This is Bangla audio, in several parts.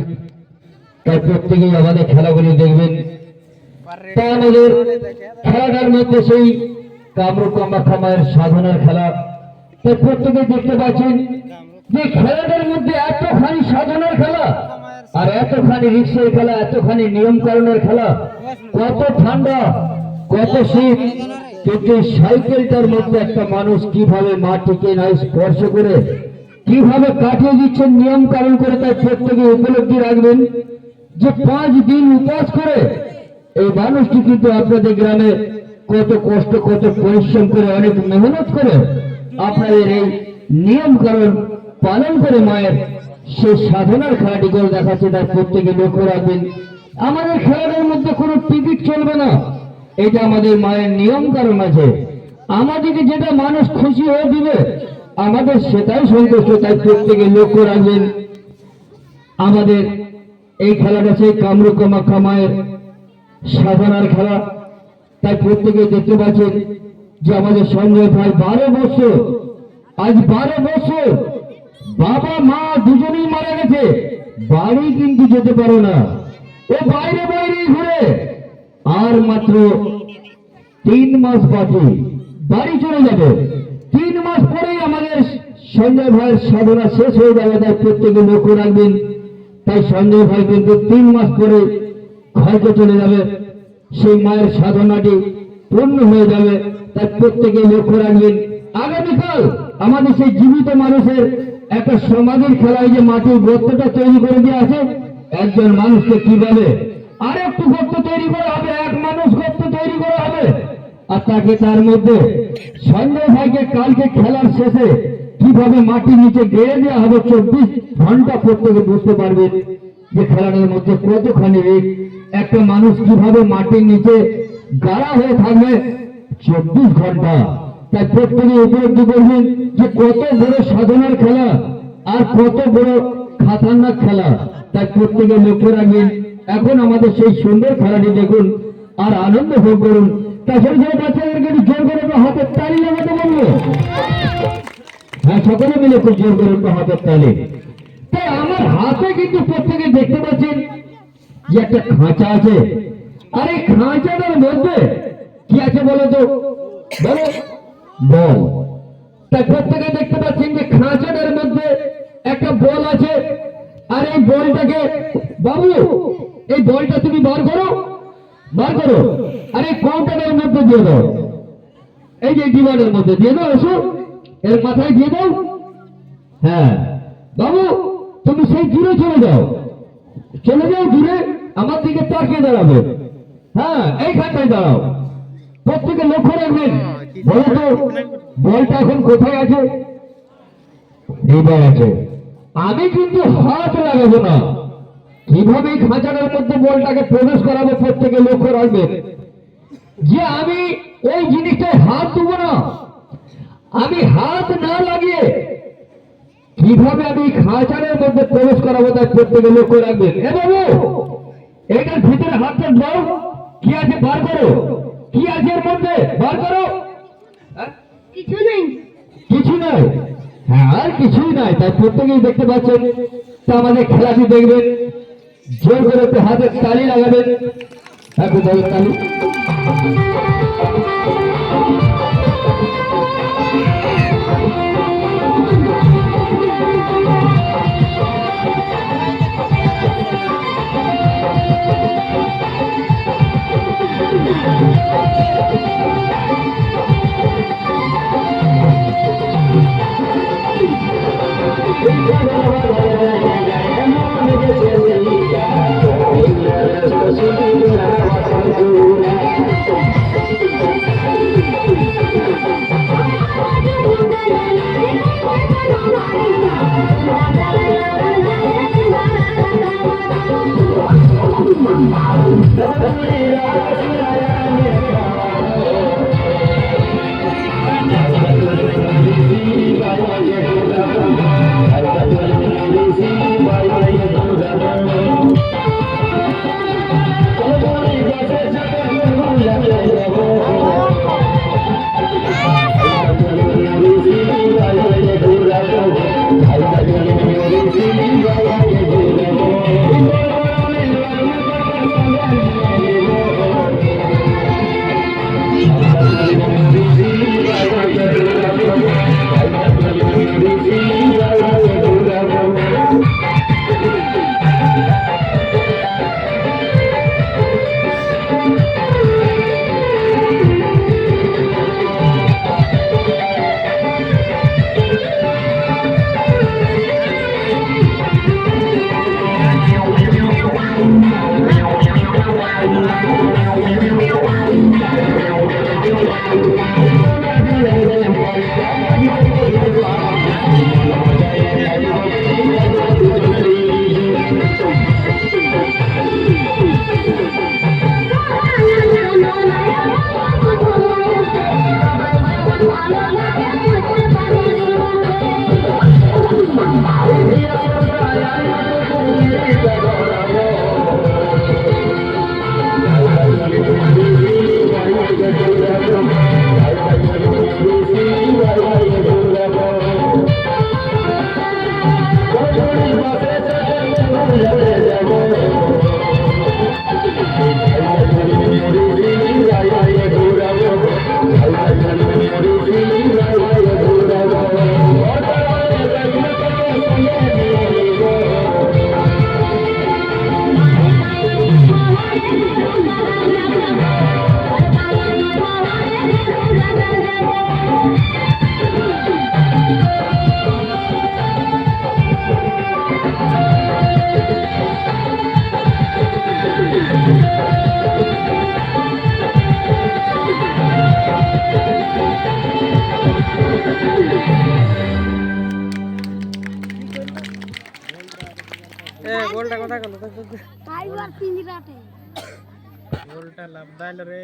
উচিত, তাই প্রত্যেকেই আমাদের খেলাগুলি দেখবেন। তাই আমাদের খেলাটার মধ্যে সেই কামরূপ কামাখ্যা মায়ের সাধনার খেলা, তাই প্রত্যেকেই দেখতে পাচ্ছেন যে খেলাটার মধ্যে এতখানি সাধনার খেলা আর এতখানি রিক্সের খেলা, এতখানি নিয়ম কারণের খেলা, কত ঠান্ডা কত শীত, কিন্তু সাইকেলটার মধ্যে একটা মানুষ কিভাবে মাটিকে নাই স্পর্শ করে কিভাবে কাটিয়ে দিচ্ছেন নিয়ম কারণ করে, তাই প্রত্যেকে উপলব্ধি রাখবেন যে 5 দিন উপবাস করে এই মানুষটি কিন্তু আপনাদের গ্রামে কত কষ্ট কত পরিশ্রম করে অনেক মেহনত করে আপনাদের এই নিয়ম কারণ পালন করে মায়ের সেই সাধনার খেলাটি করে দেখাচ্ছে, তার প্রত্যেকে লক্ষ্য রাখবেন। আমাদের খেলার মধ্যে কোনো টিকিট চলবে না, এটা আমাদের মায়ের নিয়ম কারণ আছে। আমাদেরকে যেটা মানুষ খুশি হয়ে দিবে আমাদের সেটাই সন্তুষ্ট, তাই প্রত্যেকে লক্ষ্য রাখবেন। আমাদের এই খেলাটা সেই কামরূপ কামাখ্যা মায়ের সাধনার খেলা, তাই প্রত্যেকে দেখতে পাচ্ছেন যে আমাদের সঞ্জয় ভাই 12 বছর, আজ 12 বছর বাবা মা দুজনেই মারা গেছে, বাড়ি কিন্তু যেতে পারে না, ও বাইরে বাইরেই ঘুরে। আর মাত্র 3 মাস বাকি, বাড়ি চলে যাবে। 3 মাস পরেই আমাদের সঞ্জয় ভাইয়ের সাধনা শেষ হয়ে যাবে, তাই প্রত্যেকে লক্ষ্য রাখবেন। তাই সঞ্জয় ভাই কিন্তু 3 মাস পরে ঘরকে চলে যাবে, সেই মায়ের সাধনাটি পূর্ণ হয়ে যাবে, তাই প্রত্যেকে লক্ষ্য রাখবেন। আগামীকাল আমাদের সেই জীবিত মানুষের একটা সমাধির খেলায় যে মাটির গর্তটা তৈরি করে দেওয়া আছে, একজন মানুষকে কিভাবে আর একটু গর্ত তৈরি করা হবে, এক মানুষ গর্ত তৈরি করা হবে, আর তাকে তার মধ্যে সঞ্জয় ভাইকে কালকে খেলার শেষে কিভাবে মাটির নিচে গেড়ে দেওয়া হবে 24 ঘন্টা, প্রত্যেকে বুঝতে পারবেন যে খেলাটার মধ্যে কতখানি একটা মানুষ কিভাবে মাটির নিচে গাড়া হয়ে থাকবে 24 ঘন্টা। তাই প্রত্যেকে উপলব্ধি করবেন যে কত বড় সাধনার খেলা আর কত বড় খাতারনাক খেলা, তাই প্রত্যেকে লক্ষ্য রাখবেন। এখন আমাদের সেই সুন্দর খেলাটি দেখুন আর আনন্দ ভোগ করুন। তাছাড়া যে বাচ্চাদেরকে জোর করে হাতের তালি লাগাতে বলবো, হ্যাঁ সকলে মিলে খুব জোর করে হাতের তালি। তাই আমার হাতে কিন্তু প্রত্যেকে দেখতে পাচ্ছেন যে একটা খাঁচা আছে, আর এই খাঁচাটার মধ্যে কি আছে বলো তো, বলো, বল। তাই প্রত্যেকে দেখতে পাচ্ছেন যে খাঁচাটার মধ্যে একটা বল আছে, আর এই বলটাকে বাবু এই বলটা তুমি বার করো, বার করো, আর এই কৌটাটার মধ্যে দিয়ে দাও, এই যে ডিবারের মধ্যে দিয়ে দাও, এসো এর মাথায় দিয়ে দাও। হ্যাঁ বাবু তুমি সেই দূরে চলে যাও, চলে যাও দূরে, আমার দিকে তাকিয়ে দাঁড়াবে। হ্যাঁ এইখানটায় দাঁড়াও, প্রত্যেকে লক্ষ্য রাখবেন। বলো তো বলটা এখন কোথায় আছে? এইবার আছে। আমি কিন্তু হাত লাগাবো না, কিভাবে এই খাঁচাটার মধ্যে বলটাকে প্রবেশ করাবো প্রত্যেকে লক্ষ্য রাখবেন যে আমি ওই জিনিসটায় হাত দেবো না। আমি হাত না লাগিয়ে কিভাবে আমি খাঁচারের মধ্যে প্রবেশ করাবো, তাই প্রত্যেকে লক্ষ্য রাখবেন। এ বাবু এটার ভিতরে হাতটা দাও, কি আছে বার করো, কি আছে এর মধ্যে বার করো। কিছু নেই, কিছু নাই, হ্যাঁ আর কিছুই নাই। তাই প্রত্যেকেই দেখতে পাচ্ছেন। তা আমাদের খেলাটি দেখবেন, জোর করে একটু হাতের তালি লাগাবেন, একটু জোরে তালি। গোলটা কথা কল টাইগার পিঞ্জরাতে গোলটা লাভ দাইল রে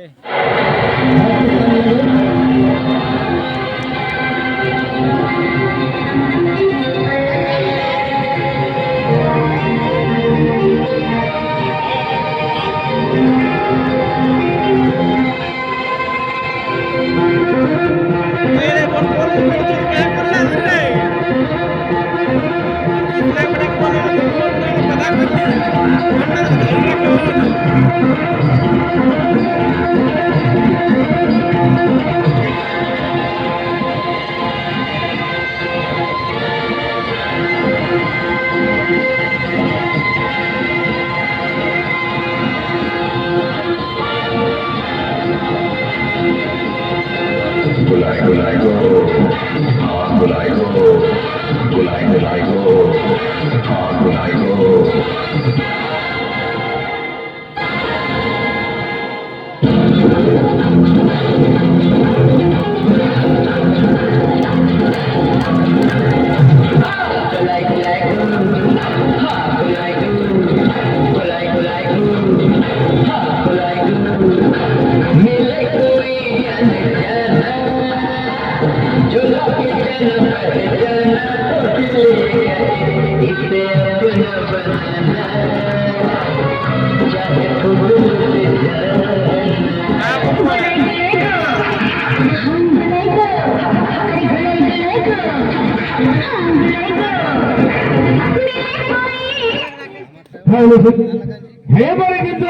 এবারে কিন্তু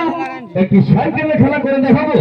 একটি সাইকেলে খেলা করে দেখাবো।